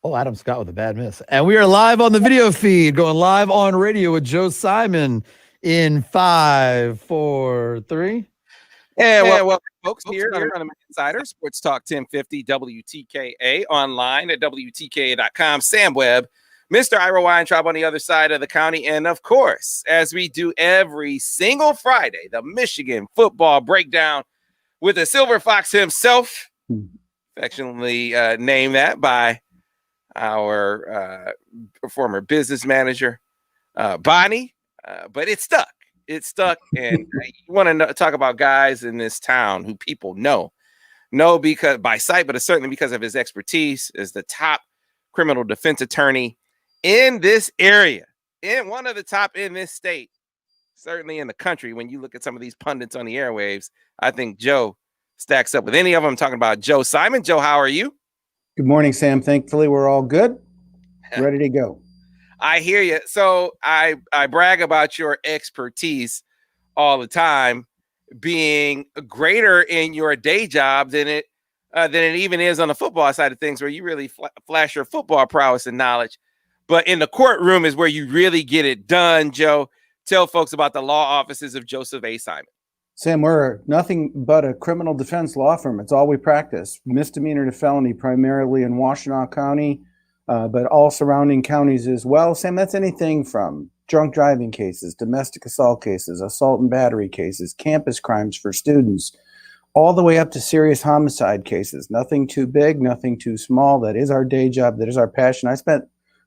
Oh, Adam Scott with a bad miss. And we are live on the video feed, going live on radio with Joe Simon in 5, 4, 3. And welcome, folks, here on American Insider, Sports Talk 1050 WTKA, online at WTKA.com. Sam Webb, Mr. Ira Weintraub on the other side of the county. And, of course, as we do every single Friday, the Michigan football breakdown with the Silver Fox himself, affectionately named that by our former business manager, Bonnie, but it's stuck. It's stuck, and you want to talk about guys in this town who people know because by sight, but certainly because of his expertise as the top criminal defense attorney in this area, and one of the top in this state, certainly in the country. When you look at some of these pundits on the airwaves, I think Joe stacks up with any of them. I'm talking about Joe Simon. Joe, how are you? Good morning, Sam. Thankfully, we're all good. Ready to go. I hear you. So I brag about your expertise all the time, being greater in your day job than it even is on the football side of things, where you really flash your football prowess and knowledge. But in the courtroom is where you really get it done. Joe, tell folks about the law offices of Joseph A. Simon. Sam, we're nothing but a criminal defense law firm. It's all we practice. Misdemeanor to felony, primarily in Washtenaw County, but all surrounding counties as well. Sam, that's anything from drunk driving cases, domestic assault cases, assault and battery cases, campus crimes for students, all the way up to serious homicide cases. Nothing too big, nothing too small. That is our day job. That is our passion. I spent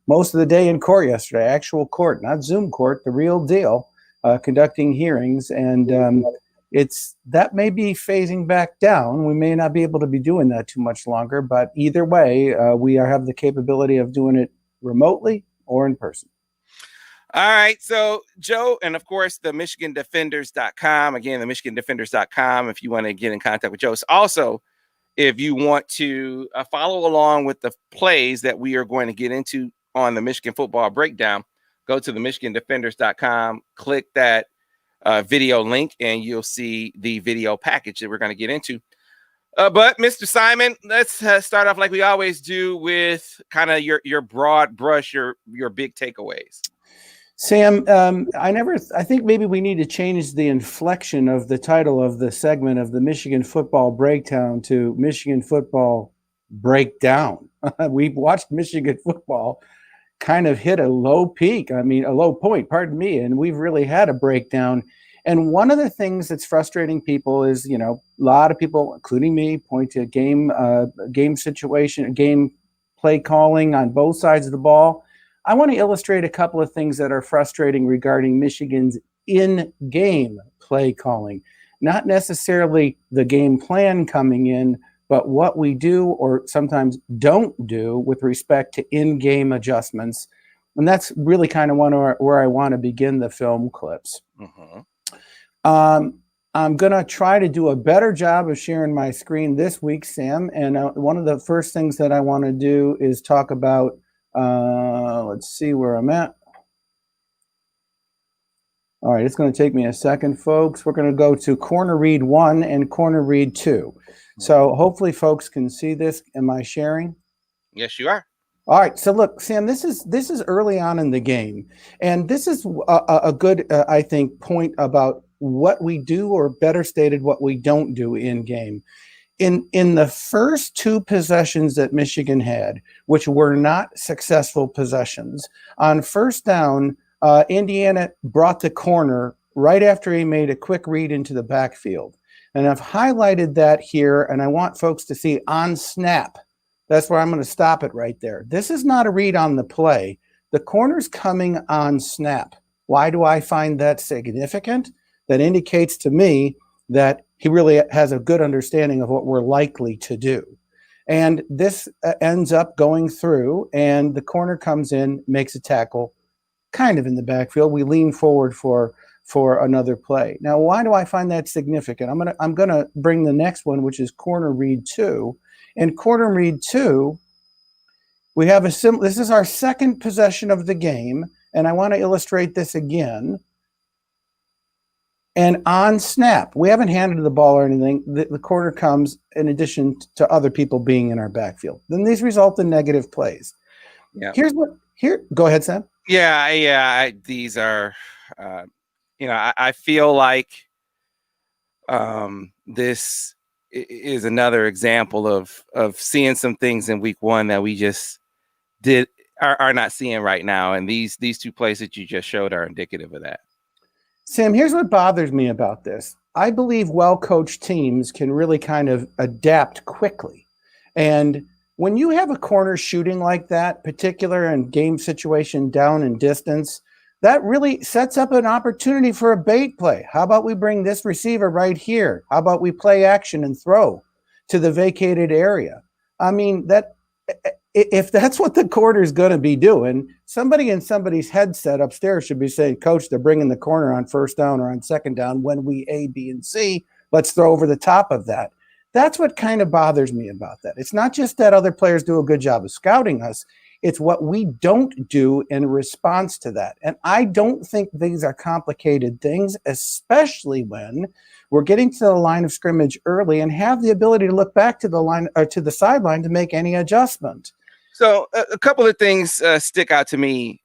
most of the day in court yesterday, actual court, not Zoom court, the real deal, conducting hearings. And that may be phasing back down. We may not be able to be doing that too much longer, but either way, we have the capability of doing it remotely or in person. All right. So, Joe, and of course, the MichiganDefenders.com. Again, the MichiganDefenders.com if you want to get in contact with Joe. Also, if you want to follow along with the plays that we are going to get into on the Michigan football breakdown, go to the MichiganDefenders.com, click that video link, and you'll see the video package that we're going to get into. But Mr. Simon, let's start off like we always do with kind of your broad brush, your big takeaways. Sam, I think maybe we need to change the inflection of the title of the segment of the Michigan football breakdown to Michigan football breakdown. We've watched Michigan football kind of hit a low point, pardon me, and we've really had a breakdown. And one of the things that's frustrating people is, a lot of people, including me, point to game situation, game play calling on both sides of the ball. I want to illustrate a couple of things that are frustrating regarding Michigan's in-game play calling. Not necessarily the game plan coming in, but what we do or sometimes don't do with respect to in-game adjustments. And that's really kind of where I want to begin the film clips. Mm-hmm. I'm going to try to do a better job of sharing my screen this week, Sam. And one of the first things that I want to do is talk about, let's see where I'm at. All right, it's going to take me a second, folks. We're going to go to corner read 1 and corner read 2. So hopefully folks can see this. Am I sharing? Yes, you are. All right. So look, Sam, this is early on in the game. And this is a good, I think, point about what we do, or better stated, what we don't do in game. In the first 2 possessions that Michigan had, which were not successful possessions, on first down, Indiana brought the corner right after he made a quick read into the backfield. And I've highlighted that here, and I want folks to see on snap. That's where I'm going to stop it right there. This is not a read on the play. The corner's coming on snap. Why do I find that significant? That indicates to me that he really has a good understanding of what we're likely to do. And this ends up going through, and the corner comes in, makes a tackle, kind of in the backfield. We lean forward for another play. Now, why do I find that significant? I'm gonna bring the next one, which is corner read 2. In corner read 2, we have this is our second possession of the game, and I want to illustrate this again. And on snap, we haven't handed the ball or anything. The corner comes in addition to other people being in our backfield. Then these result in negative plays. Yeah. Go ahead, Sam. Yeah. These are, I feel like this is another example of seeing some things in week one that we just are not seeing right now. And these two plays that you just showed are indicative of that. Sam, here's what bothers me about this. I believe well-coached teams can really kind of adapt quickly. And when you have a corner shooting like that, particular and game situation down and distance, that really sets up an opportunity for a bait play. How about we bring this receiver right here? How about we play action and throw to the vacated area? I mean, if that's what the corner is going to be doing, somebody in somebody's headset upstairs should be saying, Coach, they're bringing the corner on first down or on second down when we A, B, and C. Let's throw over the top of that. That's what kind of bothers me about that. It's not just that other players do a good job of scouting us. It's what we don't do in response to that. And I don't think these are complicated things, especially when we're getting to the line of scrimmage early and have the ability to look back to the line or to the sideline to make any adjustment. So a couple of things stick out to me.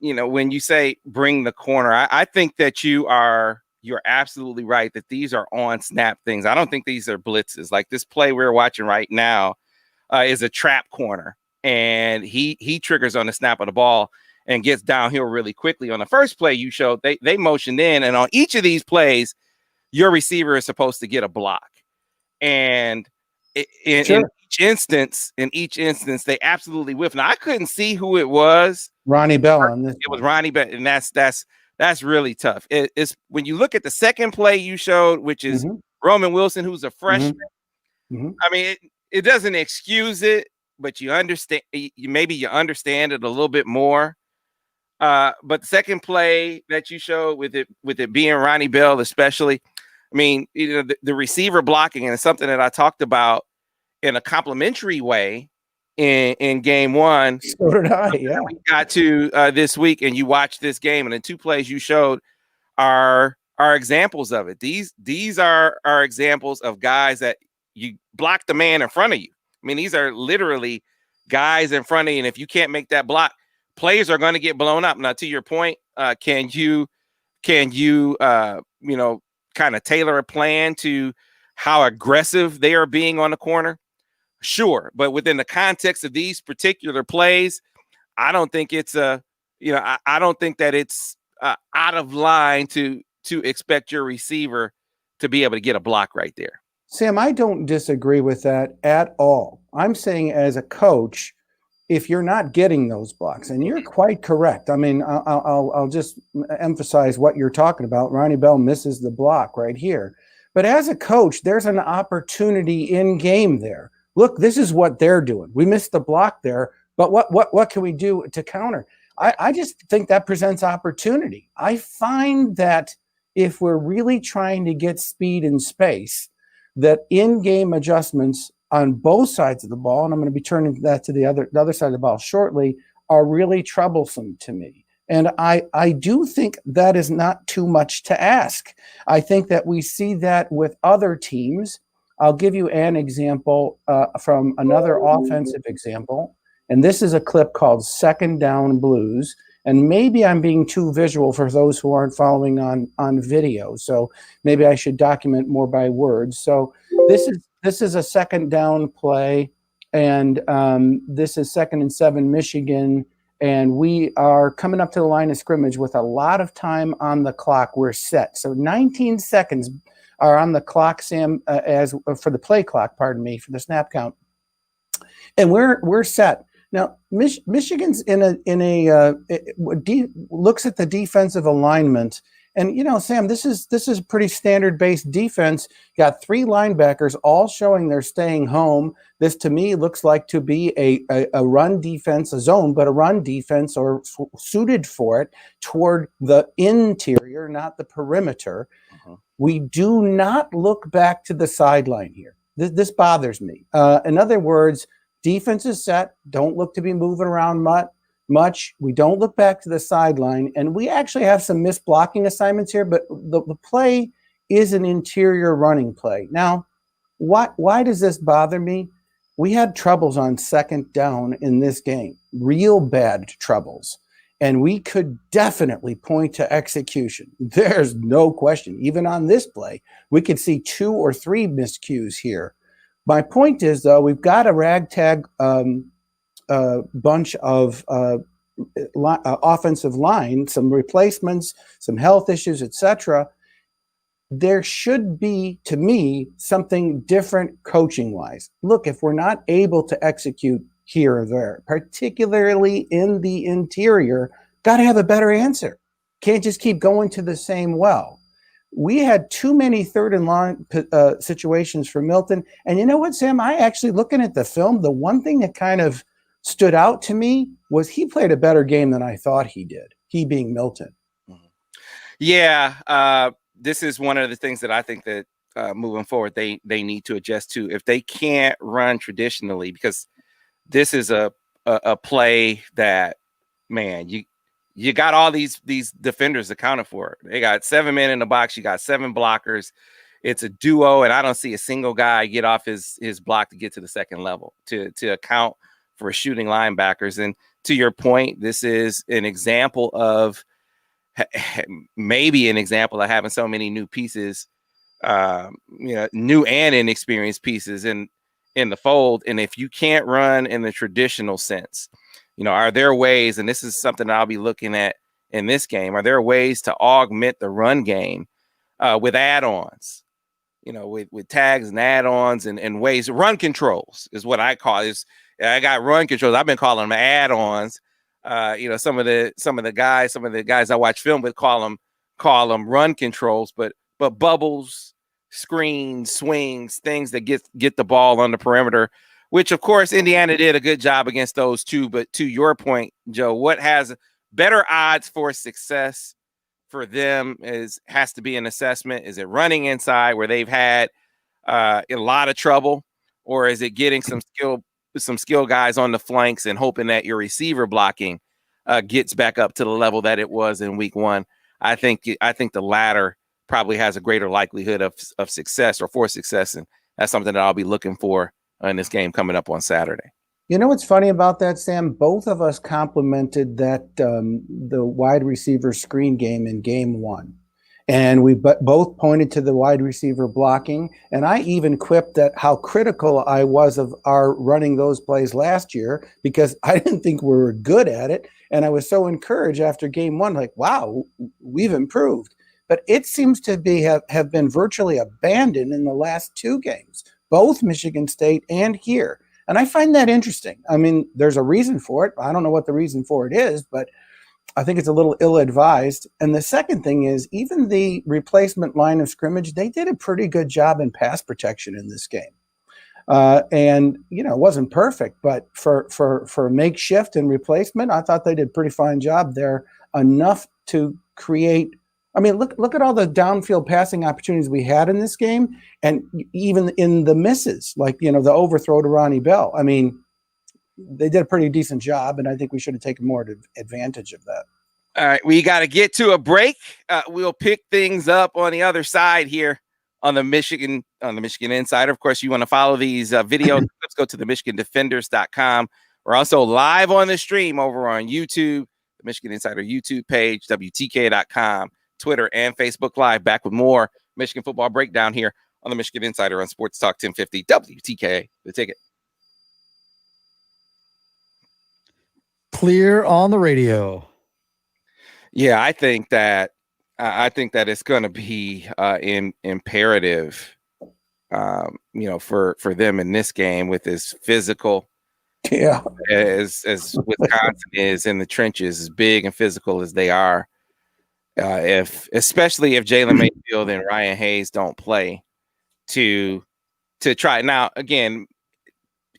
When you say bring the corner, I think that you're absolutely right that these are on snap things. I don't think these are blitzes. Like this play we're watching right now is a trap corner. And he triggers on the snap of the ball and gets downhill really quickly. On the first play you showed, they motioned in, and on each of these plays, your receiver is supposed to get a block. And in each instance, they absolutely whiffed. Now I couldn't see who it was. Ronnie Bell on this. It was Ronnie Bell, and that's really tough. It's when you look at the second play you showed, which is Roman Wilson, who's a freshman. I mean, it doesn't excuse it, but you understand. You understand it a little bit more. But the second play that you showed with it being Ronnie Bell, especially, I mean, the receiver blocking, and it's something that I talked about in a complimentary way in game one. So did I. Yeah, we got to this week, and you watched this game, and the two plays you showed are examples of it. These are examples of guys that you block the man in front of you. I mean, these are literally guys in front of you, and if you can't make that block, players are going to get blown up. Now, to your point, can you kind of tailor a plan to how aggressive they are being on the corner? Sure, but within the context of these particular plays, I don't think it's I don't think that it's out of line to expect your receiver to be able to get a block right there. Sam, I don't disagree with that at all. I'm saying as a coach, if you're not getting those blocks, and you're quite correct. I mean, I'll just emphasize what you're talking about. Ronnie Bell misses the block right here. But as a coach, there's an opportunity in game there. Look, this is what they're doing. We missed the block there, but what can we do to counter? I just think that presents opportunity. I find that if we're really trying to get speed and space, that in-game adjustments on both sides of the ball, and I'm going to be turning that to the other side of the ball shortly, are really troublesome to me. And I do think that is not too much to ask. I think that we see that with other teams. I'll give you an example from another offensive example. And this is a clip called Second Down Blues. And maybe I'm being too visual for those who aren't following on video. So maybe I should document more by words. So this is a second down play. And this is 2nd and 7 Michigan. And we are coming up to the line of scrimmage with a lot of time on the clock. We're set. So 19 seconds are on the clock, Sam, as for the play clock, pardon me, for the snap count. And we're set. Now, Michigan's looks at the defensive alignment, and Sam, this is pretty standard based defense. Got 3 linebackers all showing they're staying home. This to me looks like to be a run defense, a zone, but a run defense or suited for it toward the interior, not the perimeter. We do not look back to the sideline here. This bothers me. In other words, defense is set. Don't look to be moving around much. We don't look back to the sideline. And we actually have some missed blocking assignments here, but the play is an interior running play. Now, why does this bother me? We had troubles on second down in this game. real bad troubles. And we could definitely point to execution. There's no question. Even on this play, we could see 2 or 3 miscues here. My point is, though, we've got a ragtag bunch of offensive line, some replacements, some health issues, etc. There should be, to me, something different coaching-wise. Look, if we're not able to execute here or there, particularly in the interior, got to have a better answer. Can't just keep going to the same well. We had too many third and long situations for Milton. And you know what, Sam? I actually, looking at the film, the one thing that kind of stood out to me was he played a better game than I thought he did, he being Milton. Yeah, this is one of the things that I think that moving forward, they need to adjust to. If they can't run traditionally, because this is a play that, man, you got all these defenders accounted for. They got 7 men in the box. You got 7 blockers. It's a duo, and I don't see a single guy get off his block to get to the second level to account for shooting linebackers. And to your point, this is an example of maybe an example of having so many new pieces, new and inexperienced pieces in the fold. And if you can't run in the traditional sense, are there ways, and this is something I'll be looking at in this game, are there ways to augment the run game with add-ons, with tags and add-ons and ways? Run controls is what I call it. I got run controls. I've been calling them add-ons. Some of the guys I watch film with call them run controls, but bubbles, screens, swings, things that get the ball on the perimeter, which of course Indiana did a good job against those too. But to your point, Joe, what has better odds for success for them has to be an assessment. Is it running inside where they've had a lot of trouble, or is it getting some skill guys on the flanks and hoping that your receiver blocking gets back up to the level that it was in week 1? I think the latter probably has a greater likelihood of success or for success. And that's something that I'll be looking for in this game coming up on Saturday. You know what's funny about that, Sam? Both of us complimented that the wide receiver screen game in game 1. And we both pointed to the wide receiver blocking. And I even quipped at how critical I was of our running those plays last year, because I didn't think we were good at it. And I was so encouraged after game 1, like, wow, we've improved. But it seems to have been virtually abandoned in the last 2 games, both Michigan State and here. And I find that interesting. I mean, there's a reason for it. I don't know what the reason for it is, but I think it's a little ill-advised. And the second thing is, even the replacement line of scrimmage, they did a pretty good job in pass protection in this game. And it wasn't perfect, but for makeshift and replacement, I thought they did a pretty fine job there, enough to create. I mean, look at all the downfield passing opportunities we had in this game, and even in the misses, like the overthrow to Ronnie Bell. I mean, they did a pretty decent job, and I think we should have taken more advantage of that. All right, we got to get to a break. We'll pick things up on the other side here on the Michigan Insider. Of course, you want to follow these videos. Let's go to the MichiganDefenders.com. We're also live on the stream over on YouTube, the Michigan Insider YouTube page, WTK.com, Twitter, and Facebook Live. Back with more Michigan football breakdown here on the Michigan Insider on Sports Talk 1050 WTK. The Ticket. Clear on the radio. Yeah, I think that it's going to be imperative, for them in this game with as physical, as Wisconsin is in the trenches, as big and physical as they are. Especially if Jalen Mayfield and Ryan Hayes don't play, to try. Now, again,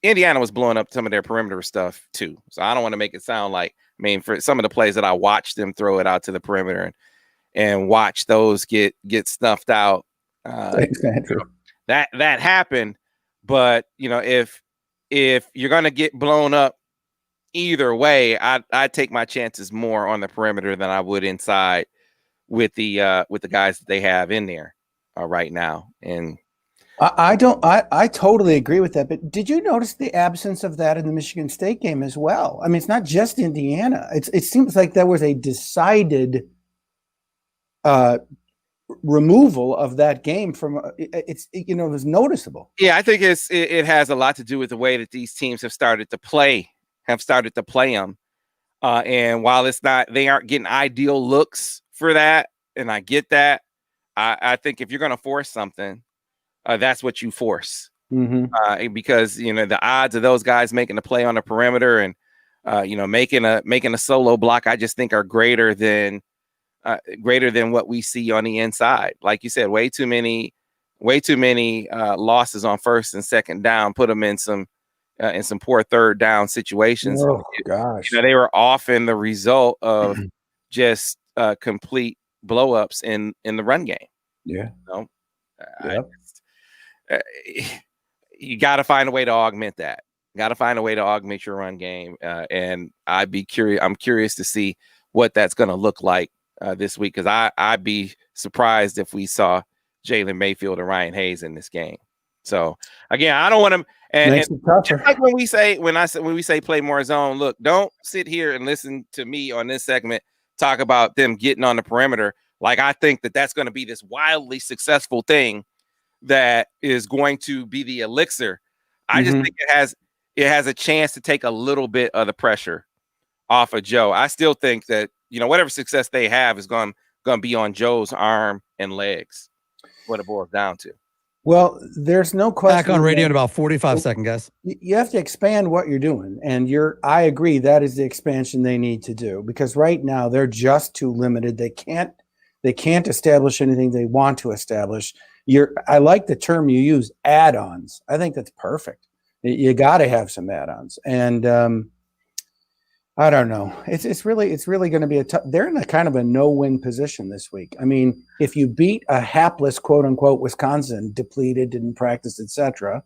Indiana was blowing up some of their perimeter stuff too. So I don't want to make it sound like, for some of the plays that I watched them throw it out to the perimeter and watch those get snuffed out. Exactly. That happened. But if you're gonna get blown up either way, I'd take my chances more on the perimeter than I would inside with the guys that they have in there right now. And I totally agree with that. But did you notice the absence of that in the Michigan State game as well? I mean, it's not just Indiana. It seems like there was a decided removal of that game from it was noticeable. Yeah, I think it has a lot to do with the way that these teams have started to play them. And while they aren't getting ideal looks for that, and I get that, I think if you're going to force something, that's what you force. Because the odds of those guys making a play on the perimeter and making a solo block, I just think are greater than what we see on the inside. Like you said, way too many losses on first and second down put them in some poor third down situations. Oh gosh, they were often the result of just complete blow-ups in the run game. Yeah. You got to find a way to augment that. Got to find a way to augment your run game. And I'm curious to see what that's going to look like this week, because I'd be surprised if we saw Jalen Mayfield and Ryan Hayes in this game. So again, I don't want him. And just like when we say play more zone, look, don't sit here and listen to me on this segment talk about them getting on the perimeter. Like, I think that's going to be this wildly successful thing that is going to be the elixir. I just think it has a chance to take a little bit of the pressure off of Joe. I still think that whatever success they have is going to be on Joe's arm and legs. What it boils down to. Well, there's no question. Back on radio in about 45 seconds, guys. You have to expand what you're doing. And I agree that is the expansion they need to do, because right now they're just too limited. They can't establish anything they want to establish. I like the term you use, add-ons. I think that's perfect. You got to have some add-ons. And I don't know. It's really going to be they're in a kind of a no-win position this week. I mean, if you beat a hapless, quote unquote, Wisconsin, depleted, didn't practice, etc.,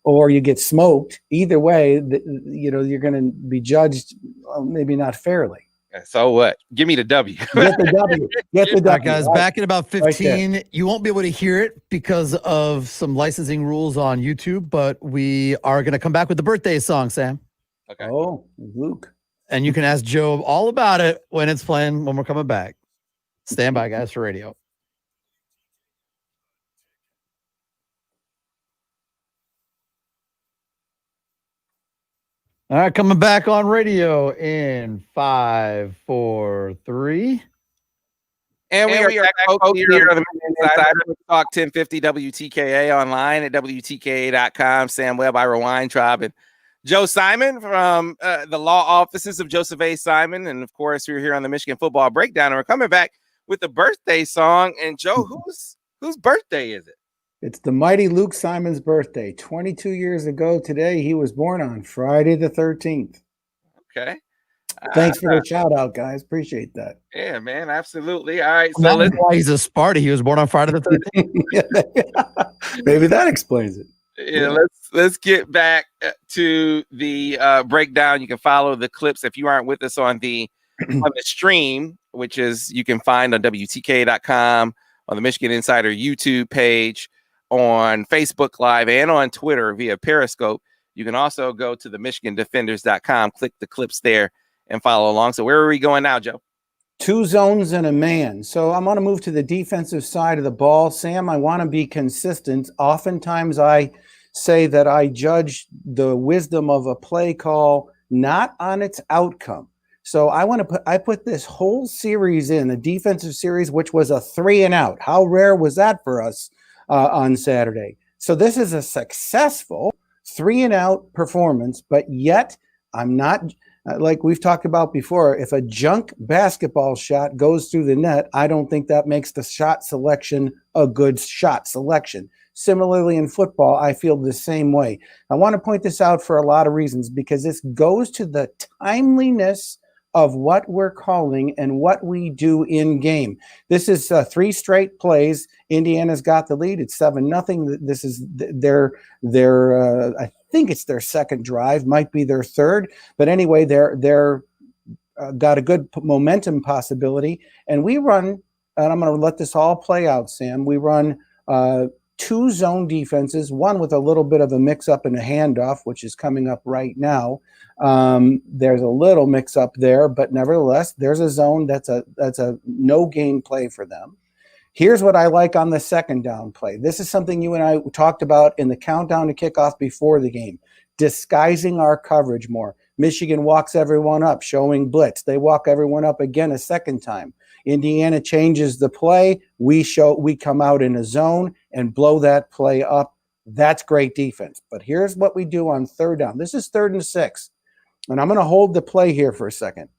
or you get smoked, either way, you're going to be judged maybe not fairly. So what? Give me the W. Get the W. Get the W. All right, guys, back in about 15. You won't be able to hear it because of some licensing rules on YouTube, but we are going to come back with the birthday song, Sam. Okay. Oh, Luke. And you can ask Joe all about it when it's playing, when we're coming back. Stand by, guys, for radio. All right, coming back on radio in 5, 4, 3. And we are back here on the Insider Talk 1050 WTKA online at WTKA.com. Sam Webb, Ira Weintraub, and Joe Simon from the law offices of Joseph A. Simon. And of course, we're here on the Michigan Football Breakdown, and we're coming back with the birthday song. And Joe, whose birthday is it? It's the mighty Luke Simon's birthday. 22 years ago today, he was born on Friday the 13th. Okay. Thanks for the shout out, guys. Appreciate that. Yeah, man, absolutely. All right. So that's why he's a Sparty. He was born on Friday the 13th. Maybe that explains it. Yeah, let's get back to the breakdown. You can follow the clips if you aren't with us on the stream, which is you can find on WTK.com, on the Michigan Insider YouTube page, on Facebook Live, and on Twitter via Periscope. You can also go to the MichiganDefenders.com, click the clips there, and follow along. So where are we going now, Joe? 2 zones and a man. So I'm going to move to the defensive side of the ball. Sam, I want to be consistent. Oftentimes I say that I judge the wisdom of a play call not on its outcome. So I put this whole series in, a defensive series, which was a 3 and out. How rare was that for us on Saturday? So this is a successful 3 and out performance, but yet I'm not, like we've talked about before, if a junk basketball shot goes through the net, I don't think that makes the shot selection a good shot selection. Similarly, in football, I feel the same way. I want to point this out for a lot of reasons, because this goes to the timeliness of what we're calling and what we do in game. This is 3 straight plays. Indiana's got the lead. It's 7-0. This is their I think it's their second drive, might be their third, but anyway, they're got a good momentum possibility. And we run, and I'm going to let this all play out, Sam. We run two zone defenses, one with a little bit of a mix-up and a handoff, which is coming up right now. There's a little mix-up there, but nevertheless, there's a zone that's a no-gain play for them. Here's what I like on the second down play. This is something you and I talked about in the countdown to kickoff before the game, disguising our coverage more. Michigan walks everyone up, showing blitz. They walk everyone up again a second time. Indiana changes the play. We come out in a zone and blow that play up. That's great defense. But here's what we do on third down. This is 3rd and 6. And I'm going to hold the play here for a second.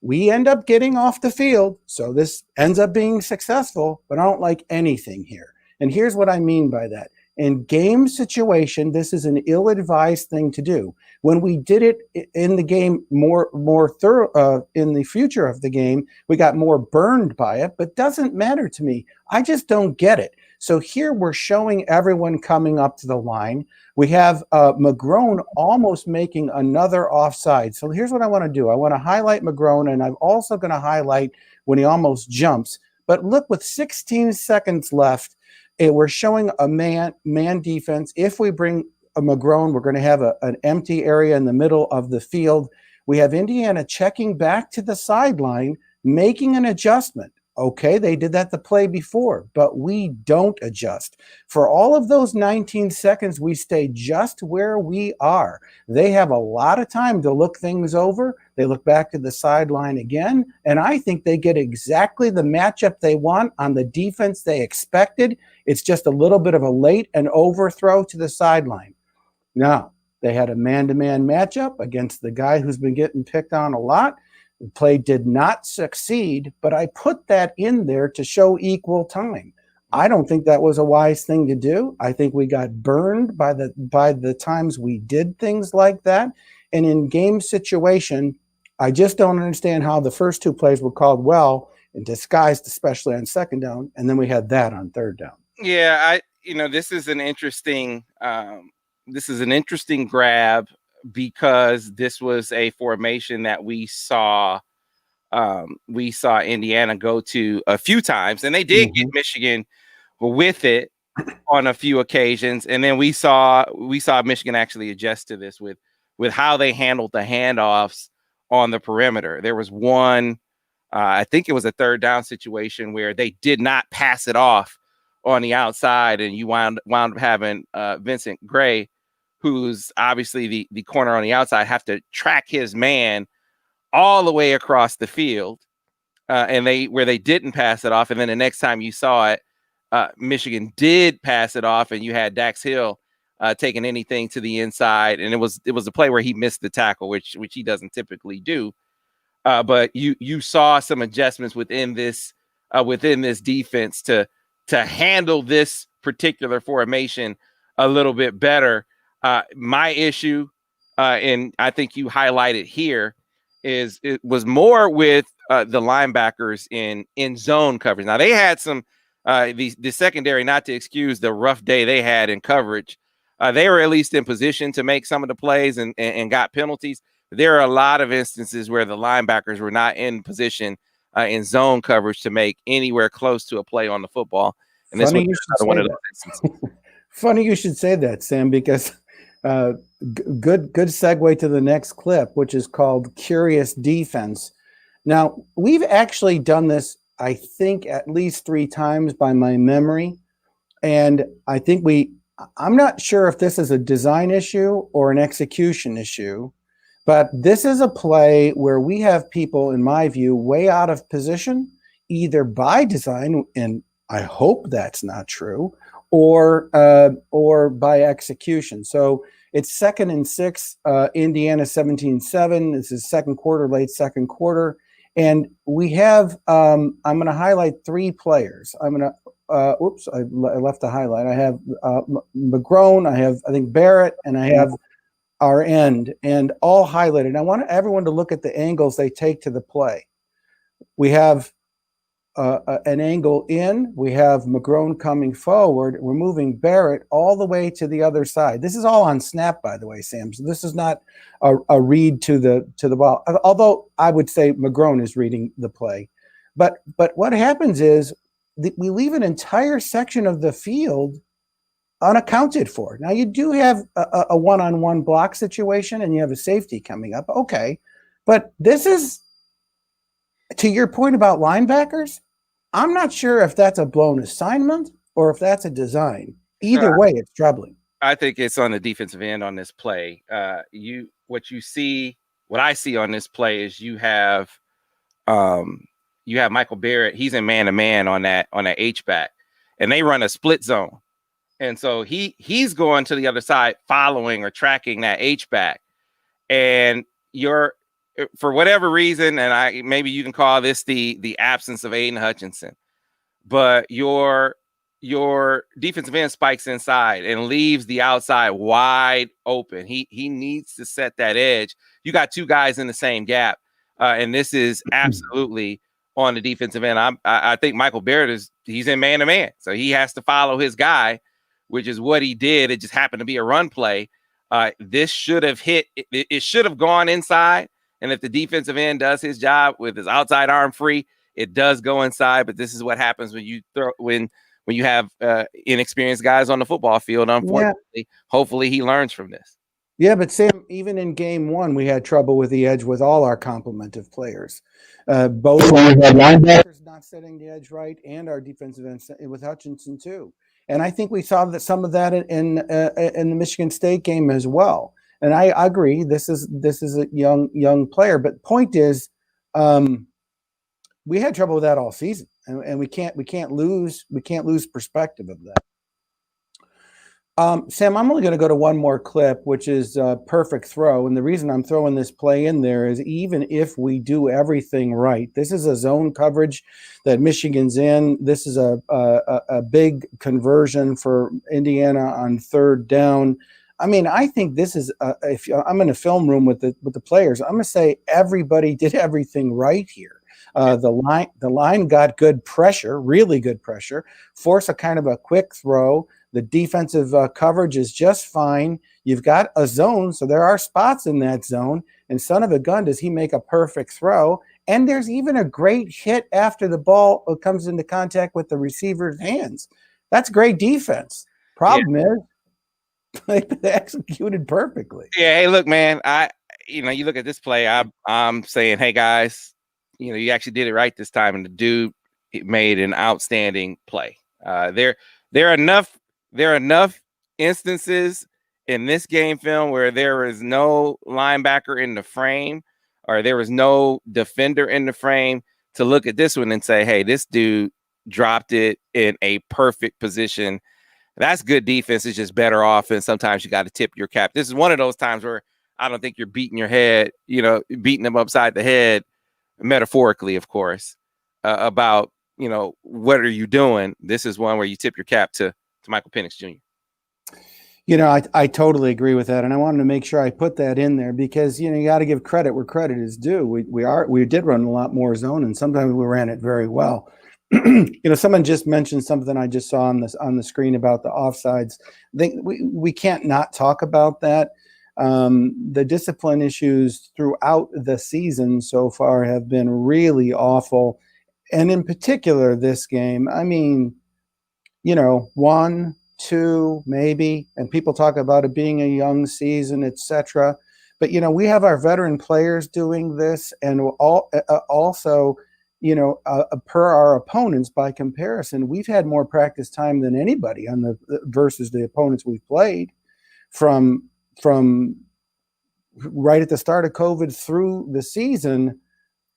We end up getting off the field, so this ends up being successful, but I don't like anything here. And here's what I mean by that. In game situation, this is an ill-advised thing to do. When we did it in the game more thorough in the future of the game, we got more burned by it, but doesn't matter to me. I just don't get it. So here we're showing everyone coming up to the line. We have McGrone almost making another offside. So here's what I want to do. I want to highlight McGrone, and I'm also going to highlight when he almost jumps. But look, with 16 seconds left, we're showing a man defense. If we bring a McGrone, we're going to have an empty area in the middle of the field. We have Indiana checking back to the sideline, making an adjustment. Okay, they did that the play before, but we don't adjust. For all of those 19 seconds, we stay just where we are. They have a lot of time to look things over. They look back to the sideline again, and I think they get exactly the matchup they want on the defense they expected. It's just a little bit of a late and overthrow to the sideline. Now, they had a man-to-man matchup against the guy who's been getting picked on a lot. The play did not succeed, but I put that in there to show equal time. I don't think that was a wise thing to do. I think we got burned by the times we did things like that. And in game situation, I just don't understand how the first two plays were called well and disguised, especially on second down, and then we had that on third down. Yeah, this is an interesting grab, because this was a formation that we saw Indiana go to a few times, and they did get Michigan with it on a few occasions. And then we saw Michigan actually adjust to this with how they handled the handoffs on the perimeter. There was one, I think it was a third down situation where they did not pass it off on the outside, and you wound up having Vincent Gray, who's obviously the corner on the outside, have to track his man all the way across the field, and where they didn't pass it off. And then the next time you saw it, Michigan did pass it off, and you had Dax Hill taking anything to the inside, and it was a play where he missed the tackle, which he doesn't typically do. But you saw some adjustments within this defense to handle this particular formation a little bit better. My issue, and I think you highlighted here, is it was more with the linebackers in zone coverage. Now they had some the secondary, not to excuse the rough day they had in coverage. They were at least in position to make some of the plays and got penalties. There are a lot of instances where the linebackers were not in position in zone coverage to make anywhere close to a play on the football. And this was one of those instances. Funny you should say that, Sam, because good segue to the next clip, which is called Curious Defense. Now, we've actually done this, I think, at least 3 times by my memory. And I think I'm not sure if this is a design issue or an execution issue, but this is a play where we have people, in my view, way out of position, either by design, and I hope that's not true, or by execution. So it's 2nd and 6, Indiana 17-7. This is second quarter, late second quarter. And we have, I'm going to highlight 3 players. I'm going to, I left the highlight. I have McGrone, I have, I think, Barrett, and I have our end, and all highlighted. I want everyone to look at the angles they take to the play. We have an angle in, we have McGrone coming forward, we're moving Barrett all the way to the other side. This is all on snap, by the way, Sam. So this is not a read to the ball, although I would say McGrone is reading the play. But what happens is we leave an entire section of the field unaccounted for. Now you do have a one-on-one block situation and you have a safety coming up. Okay. But this is, to your point about linebackers, I'm not sure if that's a blown assignment or if that's a design. Either way, it's troubling. I think it's on the defensive end on this play. What I see on this play is you have Michael Barrett. He's in man-to-man on that H-back, and they run a split zone. And so he's going to the other side, following or tracking that H-back. And for whatever reason, and maybe you can call this the absence of Aiden Hutchinson, but your defensive end spikes inside and leaves the outside wide open. He needs to set that edge. You got two guys in the same gap, and this is absolutely on the defensive end. I think Michael Barrett he's in man-to-man, so he has to follow his guy, which is what he did. It just happened to be a run play. This should have hit. It should have gone inside, and if the defensive end does his job with his outside arm free, it does go inside. But this is what happens when you have inexperienced guys on the football field. Unfortunately, Hopefully he learns from this. Yeah, but Sam, even in game one, we had trouble with the edge with all our complement of players. Both linebackers not setting the edge right, and our defensive end with Hutchinson too. And I think we saw some of that in the Michigan State game as well. And I agree, this is a young player. But point is, we had trouble with that all season, and we can't lose perspective of that. Sam, I'm only going to go to one more clip, which is a perfect throw. And the reason I'm throwing this play in there is even if we do everything right, this is a zone coverage that Michigan's in. This is a big conversion for Indiana on third down. I mean, I think this is if I'm in a film room with the players, I'm going to say everybody did everything right here. The line got good pressure, really good pressure, force a kind of a quick throw. The defensive coverage is just fine. You've got a zone, so there are spots in that zone. And son of a gun, does he make a perfect throw? And there's even a great hit after the ball comes into contact with the receiver's hands. That's great defense. Problem is, they executed perfectly. Yeah. Hey, look, man. You look at this play. I'm saying, hey guys, you actually did it right this time, and the dude made an outstanding play. There are enough instances in this game film where there is no linebacker in the frame or there was no defender in the frame to look at this one and say, hey, this dude dropped it in a perfect position. That's good defense. It's just better offense. Sometimes you got to tip your cap. This is one of those times where I don't think you're beating your head, beating them upside the head, metaphorically, of course, about, what are you doing? This is one where you tip your cap to Michael Penix Jr. I totally agree with that, and I wanted to make sure I put that in there because you got to give credit where credit is due. We did run a lot more zone, and sometimes we ran it very well. Someone just mentioned something I just saw on the screen about the offsides. I think we can't not talk about that. The discipline issues throughout the season so far have been really awful, and in particular this game. I mean, 1, 2, maybe, and people talk about it being a young season, etc. But we have our veteran players doing this, and also, per our opponents by comparison, we've had more practice time than anybody versus the opponents we've played from right at the start of COVID through the season.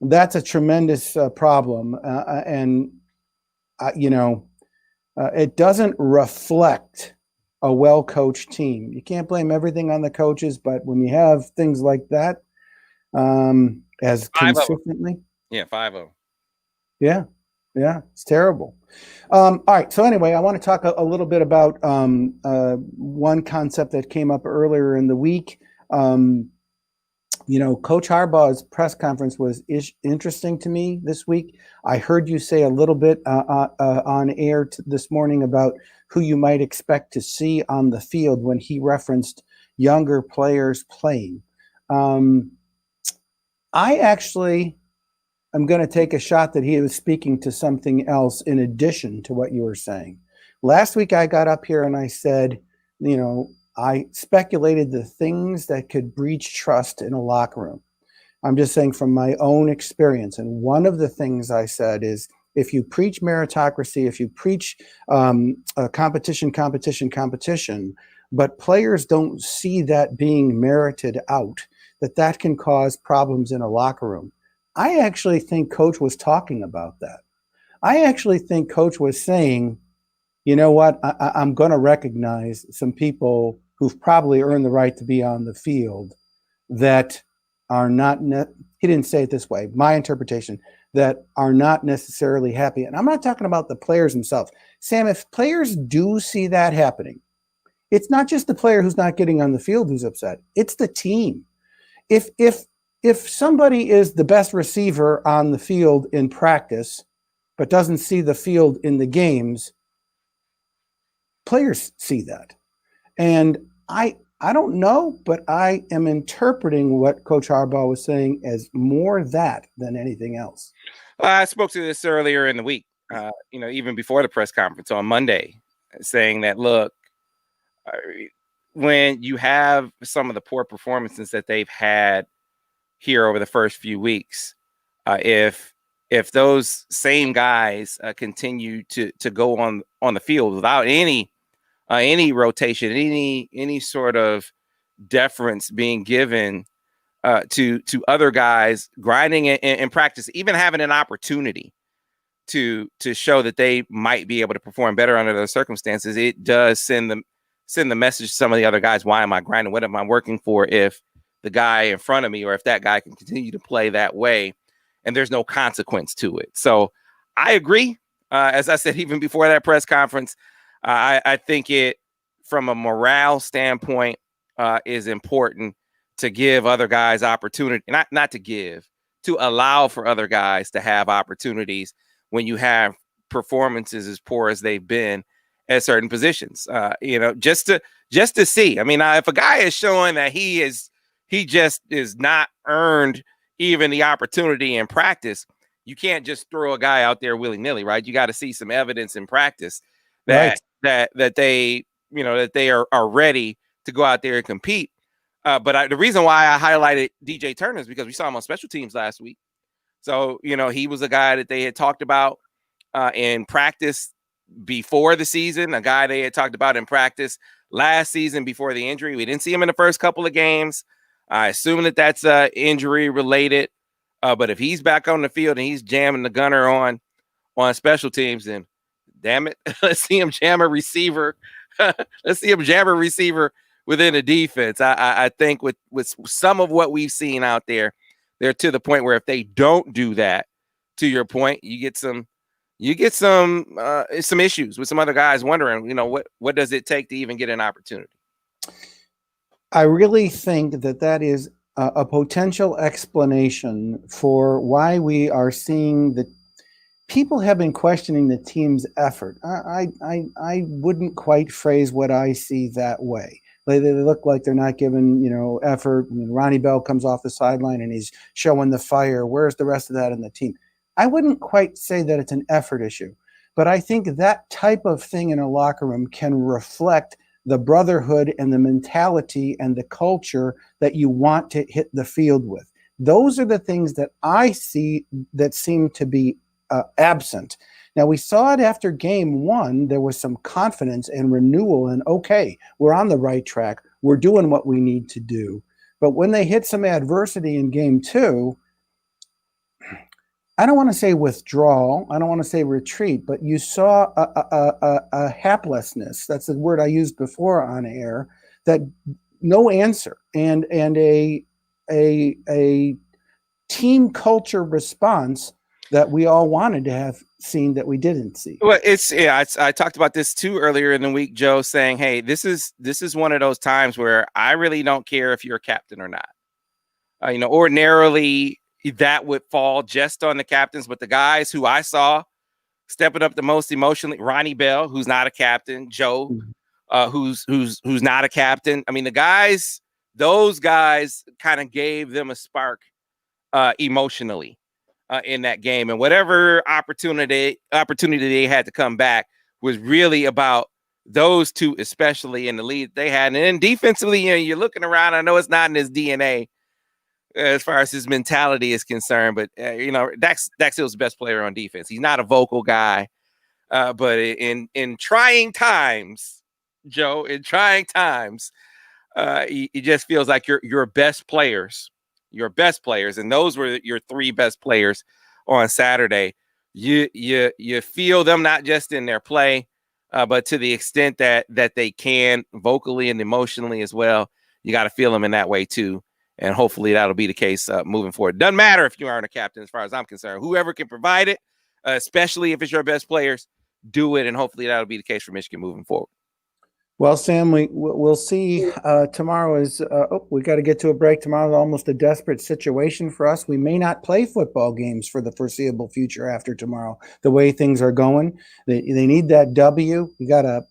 That's a tremendous problem, and it doesn't reflect a well-coached team. You can't blame everything on the coaches, but when you have things like that, as consistently, 5 of them. Yeah, it's terrible. All right. So anyway, I want to talk a little bit about one concept that came up earlier in the week. Coach Harbaugh's press conference was interesting to me this week. I heard you say a little bit on air this morning about who you might expect to see on the field when he referenced younger players playing. I actually am going to take a shot that he was speaking to something else in addition to what you were saying, Last week I got up here and I said, I speculated the things that could breach trust in a locker room. I'm just saying from my own experience. And one of the things I said is, if you preach meritocracy, if you preach competition, but players don't see that being merited out, that can cause problems in a locker room. I actually think Coach was talking about that. I actually think Coach was saying, you know what, I'm going to recognize some people who've probably earned the right to be on the field that are not, he didn't say it this way, my interpretation, that are not necessarily happy. And I'm not talking about the players themselves. Sam, if players do see that happening, it's not just the player who's not getting on the field who's upset. It's the team. If somebody is the best receiver on the field in practice, but doesn't see the field in the games, players see that. And I don't know, but I am interpreting what Coach Harbaugh was saying as more that than anything else. I spoke to this earlier in the week, even before the press conference on Monday, saying that, look, when you have some of the poor performances that they've had here over the first few weeks, if those same guys continue to go on the field without any rotation, any sort of deference being given to other guys grinding in practice, even having an opportunity to show that they might be able to perform better under those circumstances, it does send the message to some of the other guys. Why am I grinding? What am I working for if the guy in front of me, or if that guy can continue to play that way and there's no consequence to it? So I agree. As I said, even before that press conference, I think it, from a morale standpoint, is important to give other guys opportunity, not to give, to allow for other guys to have opportunities when you have performances as poor as they've been at certain positions. Just to see. I mean, if a guy is showing that he just is not earned even the opportunity in practice, you can't just throw a guy out there willy-nilly, right? You got to see some evidence in practice that they are ready to go out there and compete. But the reason why I highlighted DJ Turner is because we saw him on special teams last week. So, he was a guy that they had talked about in practice before the season, a guy they had talked about in practice last season before the injury. We didn't see him in the first couple of games. I assume that's injury related. But if he's back on the field and he's jamming the gunner on special teams, then damn it, let's see him jam a receiver. Let's see him jam a receiver within the defense. I think with some of what we've seen out there, they're to the point where if they don't do that, to your point, you get some issues with some other guys wondering, what does it take to even get an opportunity? I really think that is a potential explanation for why we are seeing that people have been questioning the team's effort. I wouldn't quite phrase what I see that way. They look like they're not giving, effort. I mean, Ronnie Bell comes off the sideline and he's showing the fire. Where's the rest of that in the team? I wouldn't quite say that it's an effort issue, but I think that type of thing in a locker room can reflect the brotherhood and the mentality and the culture that you want to hit the field with. Those are the things that I see that seem to be absent. Now, we saw it after game one. There was some confidence and renewal and, okay, we're on the right track. We're doing what we need to do. But when they hit some adversity in game two, I don't want to say withdrawal, I don't want to say retreat, but you saw a haplessness. That's the word I used before on air, that no answer and a team culture response that we all wanted to have seen that we didn't see. Well, I talked about this too earlier in the week, Joe, saying, hey, this is one of those times where I really don't care if you're a captain or not. Ordinarily that would fall just on the captains, but the guys who I saw stepping up the most emotionally, Ronnie Bell, who's not a captain, Joe, who's not a captain. I mean, those guys kind of gave them a spark emotionally in that game, and whatever opportunity they had to come back was really about those two, especially in the lead they had. And then defensively, you're looking around. I know it's not in his DNA as far as his mentality is concerned, but Dax Hill's the best player on defense. He's not a vocal guy, but in trying times, Joe, it just feels like your best players, and those were your three best players on Saturday. You feel them not just in their play, but to the extent that they can vocally and emotionally as well. You got to feel them in that way too, and hopefully that'll be the case moving forward. Doesn't matter if you aren't a captain, as far as I'm concerned. Whoever can provide it, especially if it's your best players, do it, and hopefully that'll be the case for Michigan moving forward. Well, Sam, we'll see. Tomorrow is we got to get to a break. Tomorrow is almost a desperate situation for us. We may not play football games for the foreseeable future after tomorrow, the way things are going. They need that W. We got a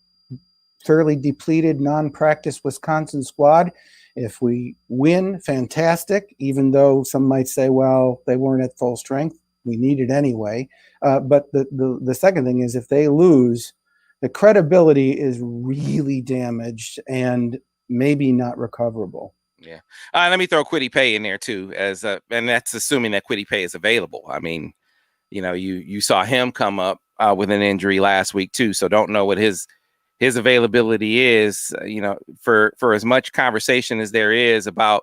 fairly depleted, non-practice Wisconsin squad. If we win, fantastic, even though some might say, well, they weren't at full strength. We need it anyway. But the second thing is, if they lose, the credibility is really damaged and maybe not recoverable. Yeah. Let me throw Kwity Paye in there too, and that's assuming that Kwity Paye is available. I mean, you saw him come up with an injury last week too, so don't know what his availability is. For as much conversation as there is about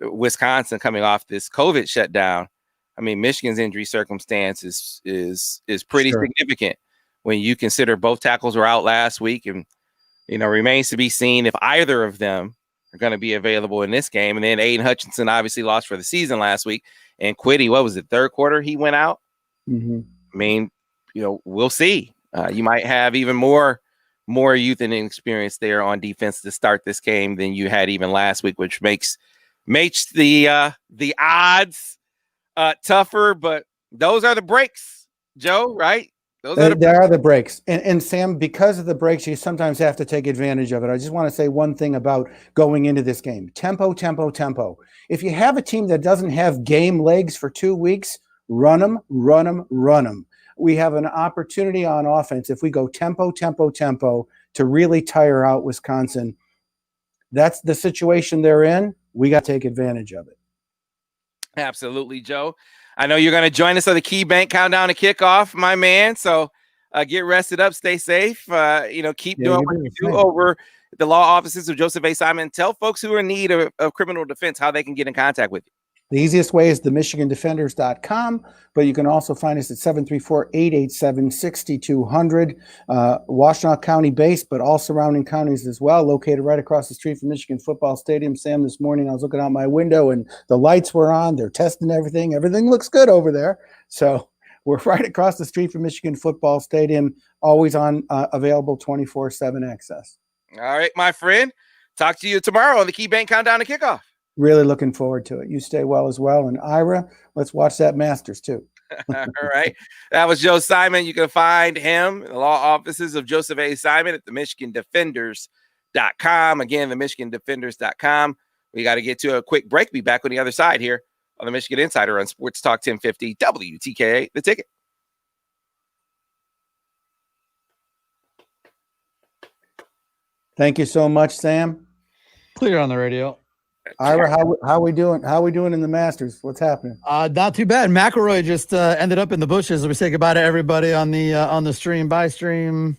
Wisconsin coming off this COVID shutdown, I mean, Michigan's injury circumstance is pretty significant when you consider both tackles were out last week, and remains to be seen if either of them are going to be available in this game. And then Aiden Hutchinson obviously lost for the season last week, and Kwity, what was it, third quarter he went out? Mm-hmm. I mean, we'll see. You might have even more youth and inexperience there on defense to start this game than you had even last week, which makes the odds tougher. But those are the breaks, Joe, right? There are the breaks. And Sam, because of the breaks, you sometimes have to take advantage of it. I just want to say one thing about going into this game. Tempo, tempo, tempo. If you have a team that doesn't have game legs for 2 weeks, run them, run them, run them. We have an opportunity on offense if we go tempo, tempo, tempo to really tire out Wisconsin. That's the situation they're in. We got to take advantage of it. Absolutely, Joe. I know you're going to join us on the KeyBank countdown to kickoff, my man. So get rested up, stay safe. Keep doing what you do over the law offices of Joseph A. Simon. Tell folks who are in need of criminal defense how they can get in contact with you. The easiest way is the michigandefenders.com, but you can also find us at 734-887-6200. Washtenaw County based, but all surrounding counties as well, located right across the street from Michigan Football Stadium. Sam, this morning I was looking out my window and the lights were on. They're testing everything. Everything looks good over there. So we're right across the street from Michigan Football Stadium, always on available 24/7 access. All right, my friend. Talk to you tomorrow on the KeyBank countdown to kickoff. Really looking forward to it. You stay well as well. And Ira, let's watch that Masters too. All right. That was Joe Simon. You can find him in the law offices of Joseph A. Simon at the MichiganDefenders.com. Again, the MichiganDefenders.com. We got to get to a quick break. Be back on the other side here on the Michigan Insider on Sports Talk 1050 WTKA, The Ticket. Thank you so much, Sam. Clear on the radio. Ira, how we doing? How we doing in the Masters? What's happening? Not too bad. McElroy just ended up in the bushes. We say goodbye to everybody on the stream. Bye, stream.